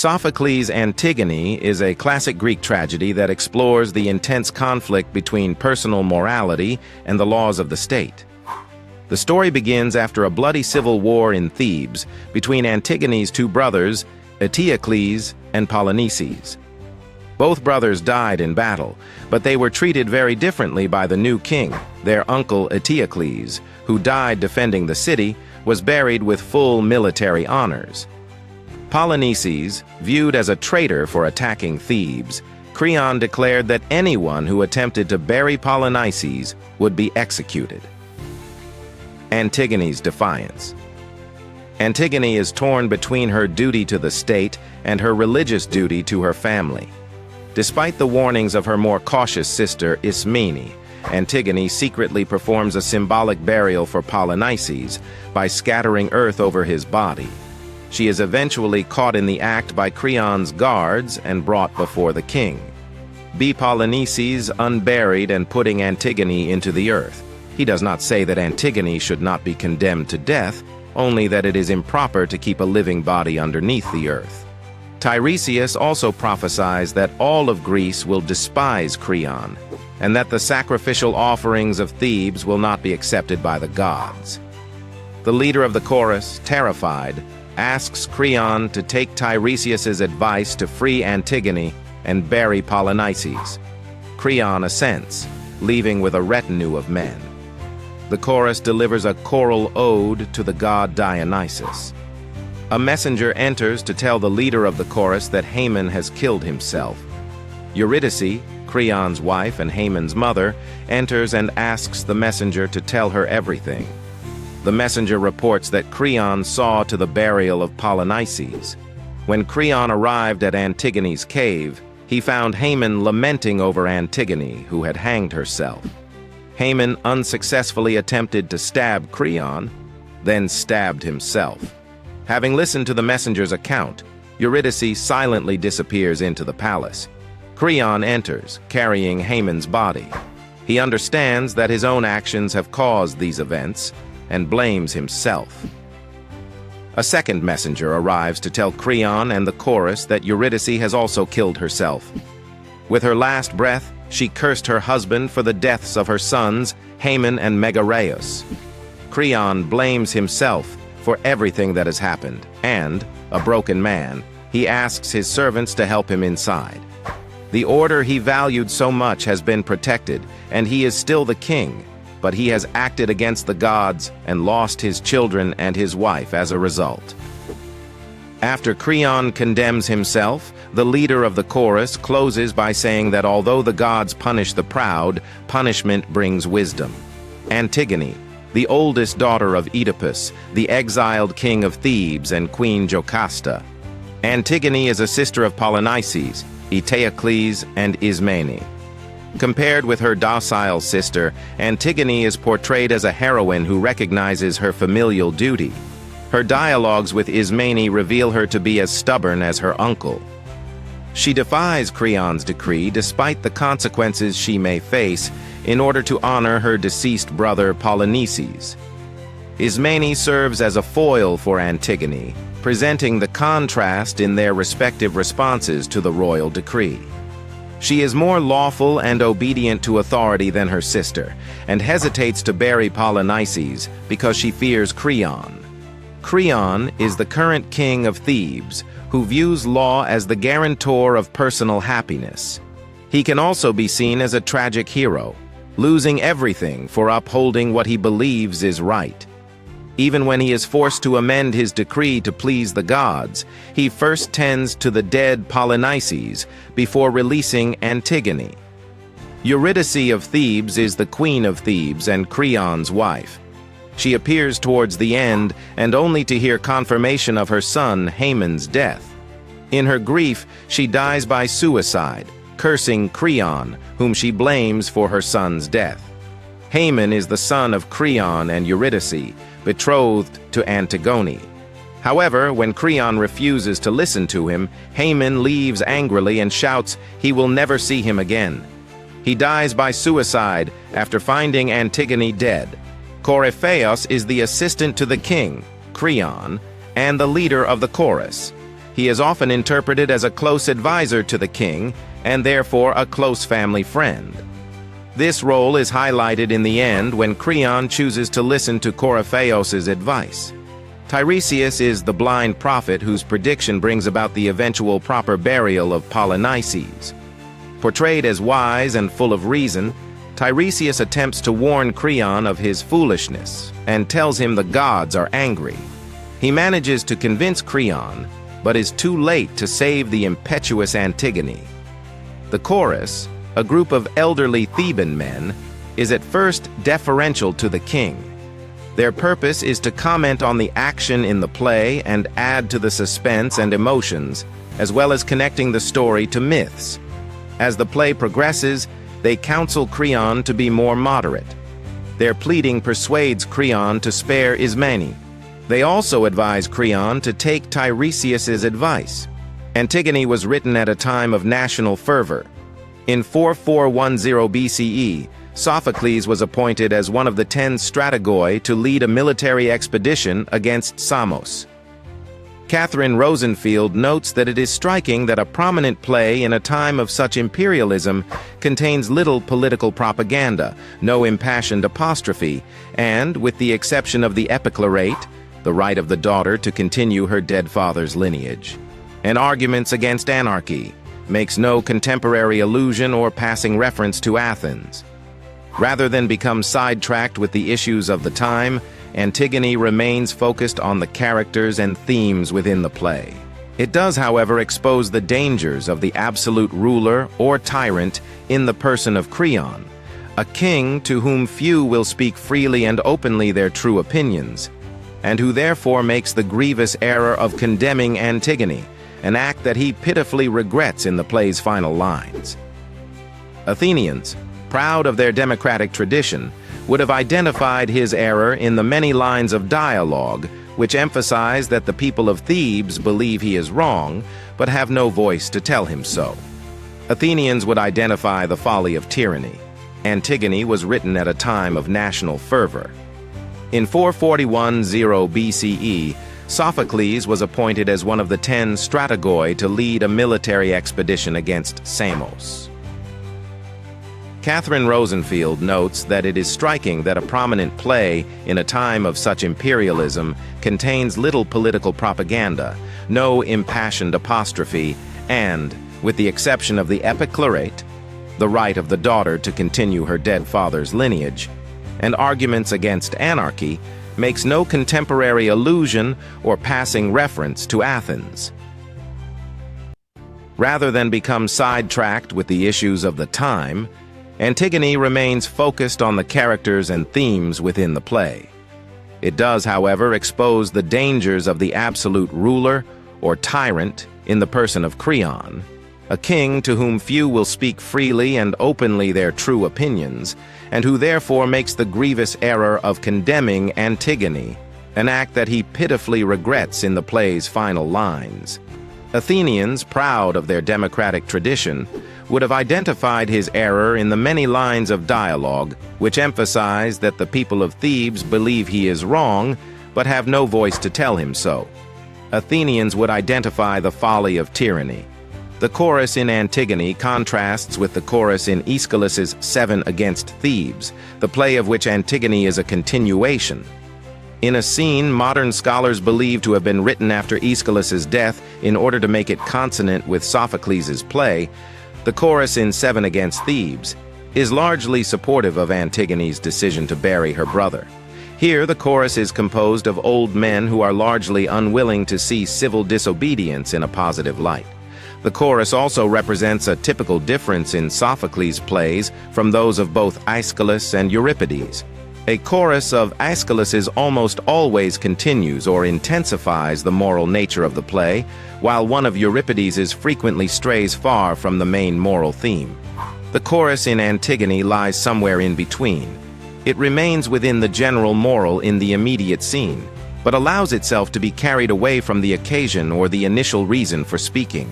Sophocles' Antigone is a classic Greek tragedy that explores the intense conflict between personal morality and the laws of the state. The story begins after a bloody civil war in Thebes between Antigone's two brothers, Eteocles and Polynices. Both brothers died in battle, but they were treated very differently by the new king. Their uncle Eteocles, who died defending the city, was buried with full military honors. Polynices, viewed as a traitor for attacking Thebes, Creon declared that anyone who attempted to bury Polynices would be executed. Antigone's defiance. Antigone is torn between her duty to the state and her religious duty to her family. Despite the warnings of her more cautious sister Ismene, Antigone secretly performs a symbolic burial for Polynices by scattering earth over his body. She is eventually caught in the act by Creon's guards and brought before the king. Be Polynices unburied and putting Antigone into the earth. He does not say that Antigone should not be condemned to death, only that it is improper to keep a living body underneath the earth. Tiresias also prophesies that all of Greece will despise Creon, and that the sacrificial offerings of Thebes will not be accepted by the gods. The leader of the chorus, terrified, asks Creon to take Tiresias's advice to free Antigone and bury Polynices. Creon assents, leaving with a retinue of men. The chorus delivers a choral ode to the god Dionysus. A messenger enters to tell the leader of the chorus that Haman has killed himself. Eurydice, Creon's wife and Haman's mother, enters and asks the messenger to tell her everything. The messenger reports that Creon saw to the burial of Polynices. When Creon arrived at Antigone's cave, he found Haman lamenting over Antigone, who had hanged herself. Haman unsuccessfully attempted to stab Creon, then stabbed himself. Having listened to the messenger's account, Eurydice silently disappears into the palace. Creon enters, carrying Haman's body. He understands that his own actions have caused these events, and blames himself. A second messenger arrives to tell Creon and the chorus that Eurydice has also killed herself. With her last breath, she cursed her husband for the deaths of her sons, Haman and Megareus. Creon blames himself for everything that has happened, and, a broken man, he asks his servants to help him inside. The order he valued so much has been protected, and he is still the king, but he has acted against the gods and lost his children and his wife as a result. After Creon condemns himself, the leader of the chorus closes by saying that although the gods punish the proud, punishment brings wisdom. Antigone, the oldest daughter of Oedipus, the exiled king of Thebes and Queen Jocasta. Antigone is a sister of Polynices, Eteocles, and Ismene. Compared with her docile sister, Antigone is portrayed as a heroine who recognizes her familial duty. Her dialogues with Ismene reveal her to be as stubborn as her uncle. She defies Creon's decree despite the consequences she may face in order to honor her deceased brother Polynices. Ismene serves as a foil for Antigone, presenting the contrast in their respective responses to the royal decree. She is more lawful and obedient to authority than her sister, and hesitates to bury Polynices because she fears Creon. Creon is the current king of Thebes, who views law as the guarantor of personal happiness. He can also be seen as a tragic hero, losing everything for upholding what he believes is right. Even when he is forced to amend his decree to please the gods, he first tends to the dead Polynices before releasing Antigone. Eurydice of Thebes is the queen of Thebes and Creon's wife. She appears towards the end and only to hear confirmation of her son Haman's death. In her grief, she dies by suicide, cursing Creon, whom she blames for her son's death. Haman is the son of Creon and Eurydice, betrothed to Antigone. However, when Creon refuses to listen to him, Haman leaves angrily and shouts he will never see him again. He dies by suicide after finding Antigone dead. Coryphaeus is the assistant to the king, Creon, and the leader of the chorus. He is often interpreted as a close advisor to the king, and therefore a close family friend. This role is highlighted in the end when Creon chooses to listen to Coryphaeus' advice. Tiresias is the blind prophet whose prediction brings about the eventual proper burial of Polynices. Portrayed as wise and full of reason, Tiresias attempts to warn Creon of his foolishness and tells him the gods are angry. He manages to convince Creon, but is too late to save the impetuous Antigone. The chorus, a group of elderly Theban men, is at first deferential to the king. Their purpose is to comment on the action in the play and add to the suspense and emotions, as well as connecting the story to myths. As the play progresses, they counsel Creon to be more moderate. Their pleading persuades Creon to spare Ismene. They also advise Creon to take Tiresias' advice. Antigone was written at a time of national fervor. In 4410 BCE, Sophocles was appointed as one of the 10 strategoi to lead a military expedition against Samos. Catherine Rosenfield notes that it is striking that a prominent play in a time of such imperialism contains little political propaganda, no impassioned apostrophe, and, with the exception of the epiclerate, the right of the daughter to continue her dead father's lineage, and arguments against anarchy, makes no contemporary allusion or passing reference to Athens. Rather than become sidetracked with the issues of the time, Antigone remains focused on the characters and themes within the play. It does, however, expose the dangers of the absolute ruler or tyrant in the person of Creon, a king to whom few will speak freely and openly their true opinions, and who therefore makes the grievous error of condemning Antigone, an act that he pitifully regrets in the play's final lines. Athenians, proud of their democratic tradition, would have identified his error in the many lines of dialogue which emphasize that the people of Thebes believe he is wrong, but have no voice to tell him so. Athenians would identify the folly of tyranny. Antigone was written at a time of national fervor. In 441 BCE, Sophocles was appointed as one of the 10 strategoi to lead a military expedition against Samos. Catherine Rosenfield notes that it is striking that a prominent play in a time of such imperialism contains little political propaganda, no impassioned apostrophe, and, with the exception of the epiclerate, the right of the daughter to continue her dead father's lineage, and arguments against anarchy, makes no contemporary allusion or passing reference to Athens. Rather than become sidetracked with the issues of the time, Antigone remains focused on the characters and themes within the play. It does, however, expose the dangers of the absolute ruler or tyrant in the person of Creon, a king to whom few will speak freely and openly their true opinions, and who therefore makes the grievous error of condemning Antigone, an act that he pitifully regrets in the play's final lines. Athenians, proud of their democratic tradition, would have identified his error in the many lines of dialogue which emphasize that the people of Thebes believe he is wrong, but have no voice to tell him so. Athenians would identify the folly of tyranny. The chorus in Antigone contrasts with the chorus in Aeschylus's 7 Against Thebes, the play of which Antigone is a continuation. In a scene modern scholars believe to have been written after Aeschylus's death in order to make it consonant with Sophocles' play, the chorus in 7 Against Thebes is largely supportive of Antigone's decision to bury her brother. Here, the chorus is composed of old men who are largely unwilling to see civil disobedience in a positive light. The chorus also represents a typical difference in Sophocles' plays from those of both Aeschylus and Euripides. A chorus of Aeschylus's almost always continues or intensifies the moral nature of the play, while one of Euripides's frequently strays far from the main moral theme. The chorus in Antigone lies somewhere in between. It remains within the general moral in the immediate scene, but allows itself to be carried away from the occasion or the initial reason for speaking.